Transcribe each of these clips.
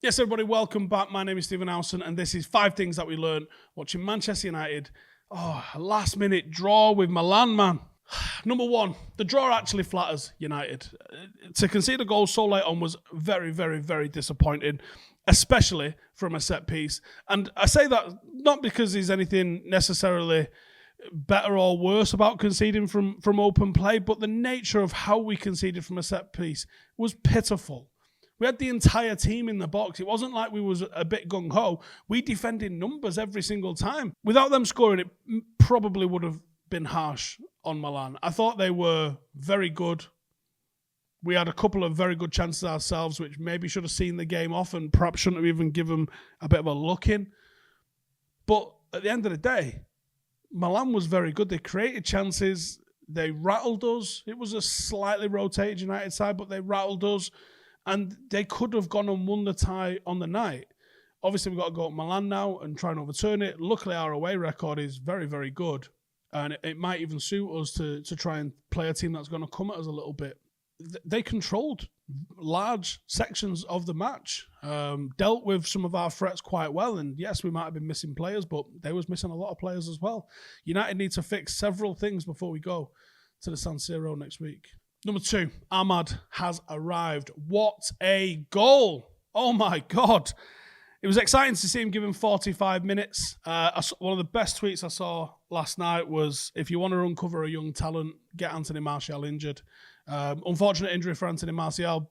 Yes, everybody, welcome back. My name is Stephen Howson, and this is 5 things that we learned watching Manchester United. A last-minute draw with Milan, man. Number 1, the draw actually flatters United. To concede a goal so late on was very, very, very disappointing, especially from a set piece. And I say that not because there's anything necessarily better or worse about conceding from open play, but the nature of how we conceded from a set piece was pitiful. We had the entire team in the box. It wasn't like we was a bit gung-ho. We defended numbers every single time. Without them scoring, it probably would have been harsh on Milan. I thought they were very good. We had a couple of very good chances ourselves, which maybe should have seen the game off and perhaps shouldn't have even given them a bit of a look in. But at the end of the day, Milan was very good. They created chances. They rattled us. It was a slightly rotated United side, but they rattled us. And they could have gone and won the tie on the night. Obviously, we've got to go to Milan now and try and overturn it. Luckily, our away record is very, very good. And it might even suit us to try and play a team that's going to come at us a little bit. They controlled large sections of the match, dealt with some of our threats quite well. And yes, we might have been missing players, but they was missing a lot of players as well. United need to fix several things before we go to the San Siro next week. Number 2, Amad has arrived. What a goal! Oh my God. It was exciting to see him given 45 minutes. One of the best tweets I saw last night was, if you want to uncover a young talent, get Anthony Martial injured. Unfortunate injury for Anthony Martial,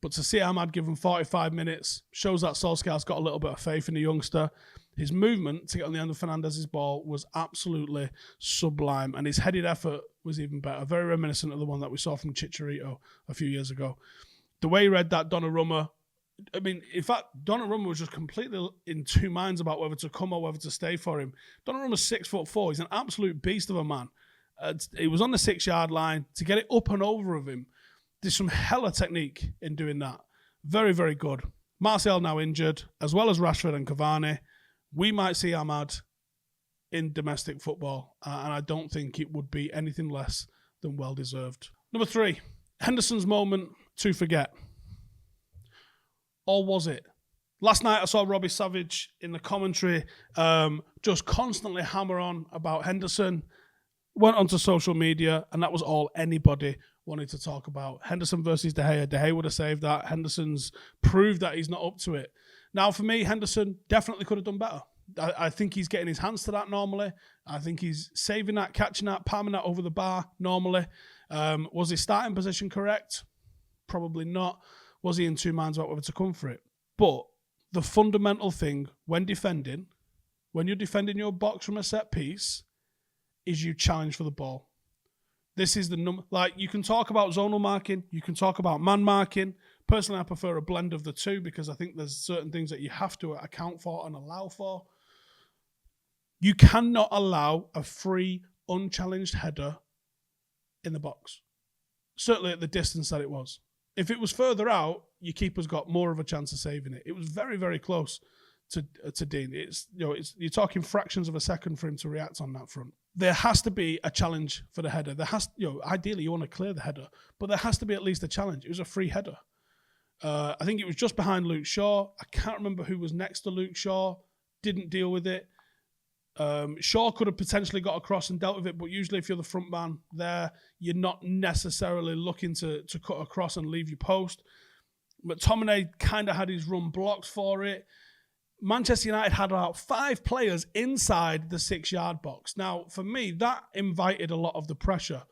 but to see Amad given 45 minutes shows that Solskjaer's got a little bit of faith in the youngster. His movement to get on the end of Fernandez's ball was absolutely sublime, and his headed effort was even better. Very reminiscent of the one that we saw from Chicharito a few years ago. The way he read that Donnarumma, in fact, Donnarumma was just completely in two minds about whether to come or whether to stay for him. Donnarumma's 6'4". He's an absolute beast of a man. He was on the 6-yard line. To get it up and over of him, there's some hella technique in doing that. Very, very good. Martial now injured, as well as Rashford and Cavani. We might see Amad in domestic football, and I don't think it would be anything less than well-deserved. Number 3, Henderson's moment to forget. Or was it? Last night I saw Robbie Savage in the commentary just constantly hammer on about Henderson. Went onto social media, and that was all anybody wanted to talk about. Henderson versus De Gea. De Gea would have saved that. Henderson's proved that he's not up to it. Now, for me, Henderson definitely could have done better. I think he's getting his hands to that normally. I think he's saving that, catching that, palming that over the bar normally. Was his starting position correct? Probably not. Was he in two minds about whether to come for it? But the fundamental thing when you're defending your box from a set piece, is you challenge for the ball. This is the number. Like, you can talk about zonal marking, you can talk about man marking. Personally, I prefer a blend of the two because I think there's certain things that you have to account for and allow for. You cannot allow a free, unchallenged header in the box. Certainly at the distance that it was. If it was further out, your keeper's got more of a chance of saving it. It was very, very close to Dean. You're talking fractions of a second for him to react on that front. There has to be a challenge for the header. Ideally you want to clear the header, but there has to be at least a challenge. It was a free header. I think it was just behind Luke Shaw. I can't remember who was next to Luke Shaw. Didn't deal with it. Shaw could have potentially got across and dealt with it, but usually if you're the front man there, you're not necessarily looking to cut across and leave your post. McTominay kind of had his run blocked for it. Manchester United had about 5 players inside the 6-yard box. Now, for me, that invited a lot of the pressure.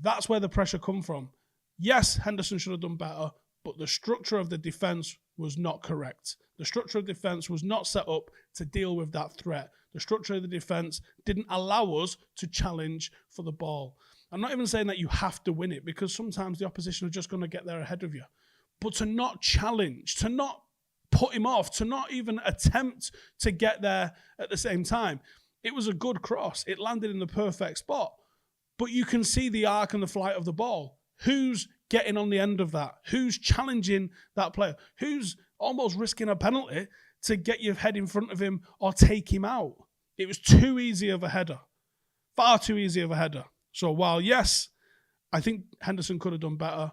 That's where the pressure come from. Yes, Henderson should have done better, but the structure of the defence was not correct. The structure of defence was not set up to deal with that threat. The structure of the defence didn't allow us to challenge for the ball. I'm not even saying that you have to win it, because sometimes the opposition are just going to get there ahead of you. But to not challenge, to not put him off, to not even attempt to get there at the same time. It was a good cross. It landed in the perfect spot. But you can see the arc and the flight of the ball. Who's getting on the end of that? Who's challenging that player? Who's almost risking a penalty to get your head in front of him or take him out? It was too easy of a header. Far too easy of a header. So while, yes, I think Henderson could have done better,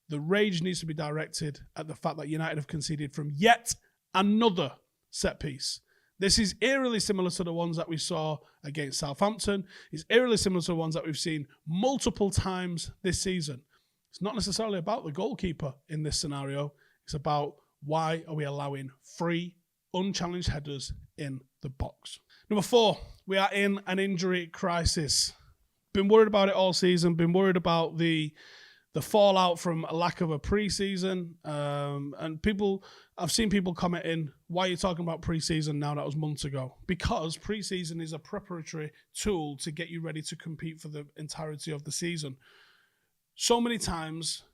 The rage needs to be directed at the fact that United have conceded from yet another set piece. This is eerily similar to the ones that we saw against Southampton. It's eerily similar to the ones that we've seen multiple times this season. It's not necessarily about the goalkeeper in this scenario. It's about why are we allowing free, unchallenged headers in the box. Number 4, we are in an injury crisis. Been worried about it all season. Been worried about the fallout from a lack of a pre-season. And I've seen people commenting, why are you talking about pre-season now? That was months ago. Because pre-season is a preparatory tool to get you ready to compete for the entirety of the season. So many times,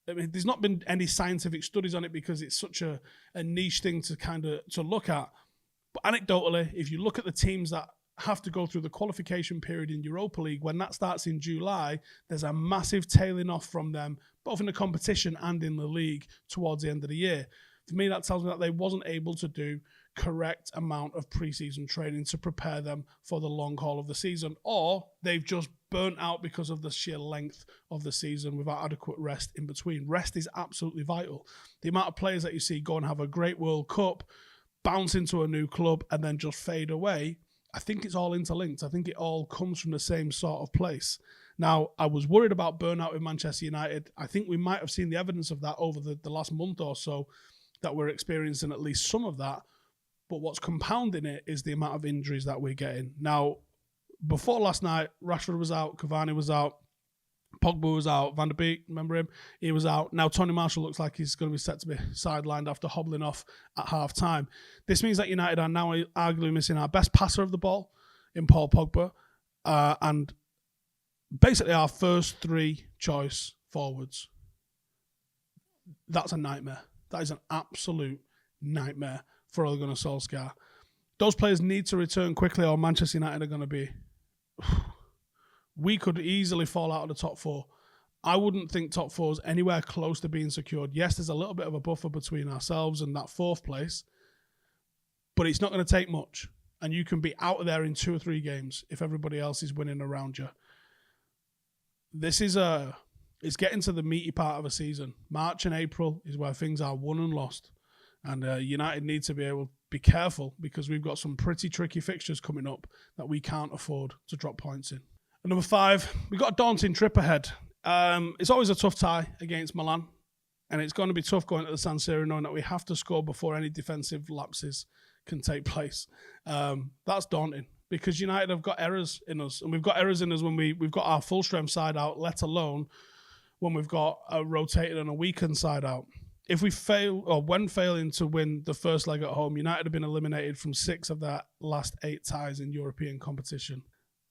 I mean, there's not been any scientific studies on it because it's such a niche thing to look at. But anecdotally, if you look at the teams that have to go through the qualification period in Europa League, when that starts in July, there's a massive tailing off from them, both in the competition and in the league towards the end of the year. For me, that tells me that they wasn't able to do correct amount of pre-season training to prepare them for the long haul of the season, or they've just burnt out because of the sheer length of the season without adequate rest in between. Rest is absolutely vital. The amount of players that you see go and have a great World Cup, bounce into a new club, and then just fade away, I think it's all interlinked. I think it all comes from the same sort of place. Now, I was worried about burnout with Manchester United. I think we might have seen the evidence of that over the last month or so, that we're experiencing at least some of that. But what's compounding it is the amount of injuries that we're getting. Now, before last night, Rashford was out, Cavani was out, Pogba was out, Van der Beek, remember him? He was out. Now Tony Marshall looks like he's going to be set to be sidelined after hobbling off at half-time. This means that United are now arguably missing our best passer of the ball in Paul Pogba and basically our first 3 choice forwards. That's a nightmare. That is an absolute nightmare for Ole Gunnar Solskjaer. Those players need to return quickly or Manchester United are going to be... We could easily fall out of the top 4. I wouldn't think top 4 is anywhere close to being secured. Yes, there's a little bit of a buffer between ourselves and that 4th place, but it's not going to take much. And you can be out of there in 2 or 3 games if everybody else is winning around you. This is it's getting to the meaty part of a season. March and April is where things are won and lost. And United need to be careful because we've got some pretty tricky fixtures coming up that we can't afford to drop points in. And number 5, we've got a daunting trip ahead. It's always a tough tie against Milan. And it's going to be tough going to the San Siro knowing that we have to score before any defensive lapses can take place. That's daunting because United have got errors in us. And we've got errors in us when we've got our full strength side out, let alone when we've got a rotated and a weakened side out. If we fail, or when failing to win the first leg at home, United have been eliminated from 6 of their last 8 ties in European competition.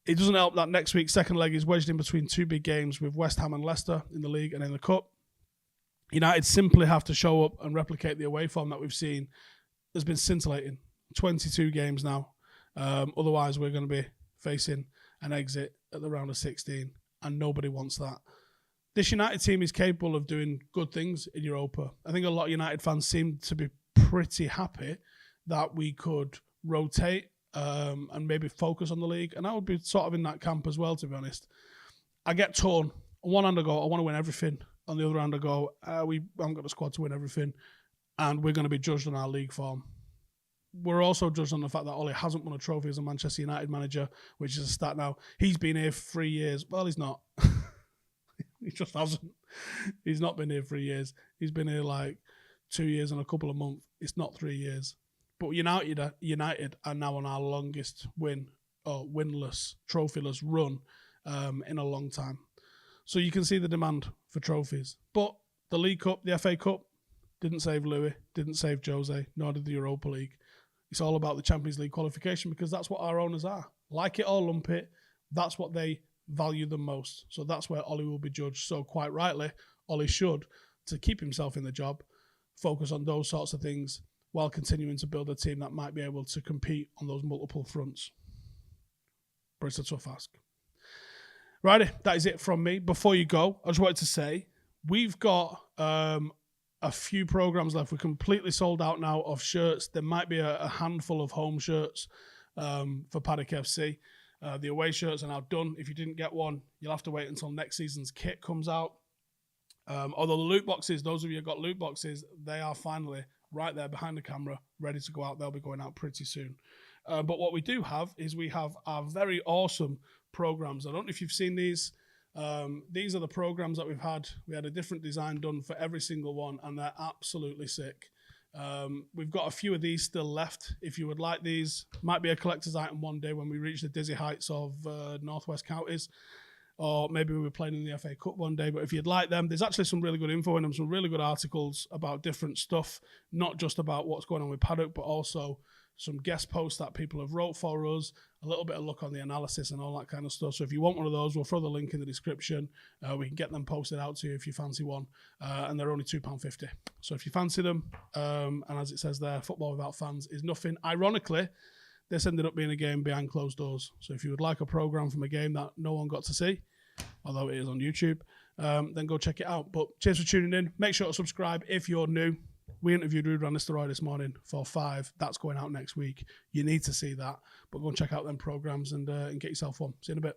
It doesn't help that next week's second leg is wedged in between 2 big games with West Ham and Leicester in the league and in the cup. United simply have to show up and replicate the away form that we've seen. Has been scintillating. 22 games now. Otherwise, we're going to be facing an exit at the round of 16, and nobody wants that. This United team is capable of doing good things in Europa. I think a lot of United fans seem to be pretty happy that we could rotate and maybe focus on the league. And I would be sort of in that camp as well, to be honest. I get torn. On one hand I go, I want to win everything. On the other hand I go, we haven't got a squad to win everything. And we're going to be judged on our league form. We're also judged on the fact that Ole hasn't won a trophy as a Manchester United manager, which is a stat now. He's been here 3 years. Well, he's not. He just hasn't. He's not been here 3 years. He's been here like 2 years and a couple of months. It's not 3 years. But United are now on our longest winless, trophyless run in a long time. So you can see the demand for trophies. But the League Cup, the FA Cup, didn't save Louis, didn't save Jose, nor did the Europa League. It's all about the Champions League qualification because that's what our owners are. Like it or lump it, that's what they value the most. So that's where Ole will be judged. So quite rightly, Ole should, to keep himself in the job, focus on those sorts of things while continuing to build a team that might be able to compete on those multiple fronts. But it's a tough ask. Righty, that is it from me. Before you go, I just wanted to say, we've got a few programs left. We're completely sold out now of shirts. There might be a handful of home shirts for Paddock FC. The away shirts are now done. If you didn't get one, you'll have to wait until next season's kit comes out. Although the loot boxes, those of you who got loot boxes, they are finally right there behind the camera, ready to go out. They'll be going out pretty soon. But what we do have is we have our very awesome programs. I don't know if you've seen these. These are the programs that we've had. We had a different design done for every single one, and they're absolutely sick. We've got a few of these still left. If you would like these, might be a collector's item one day when we reach the dizzy heights of Northwest Counties. Or maybe we were playing in the FA Cup one day. But if you'd like them, there's actually some really good info in them, some really good articles about different stuff, not just about what's going on with Paddock, but also some guest posts that people have wrote for us, a little bit of look on the analysis and all that kind of stuff. So if you want one of those, we'll throw the link in the description. We can get them posted out to you if you fancy one. And they're only £2.50. So if you fancy them, and as it says there, football without fans is nothing. Ironically, this ended up being a game behind closed doors. So if you would like a programme from a game that no one got to see, although it is on YouTube, then go check it out. But cheers for tuning in. Make sure to subscribe if you're new. We interviewed Ruud van Nistelrooy this morning for 5. That's going out next week. You need to see that. But go and check out them programmes and get yourself one. See you in a bit.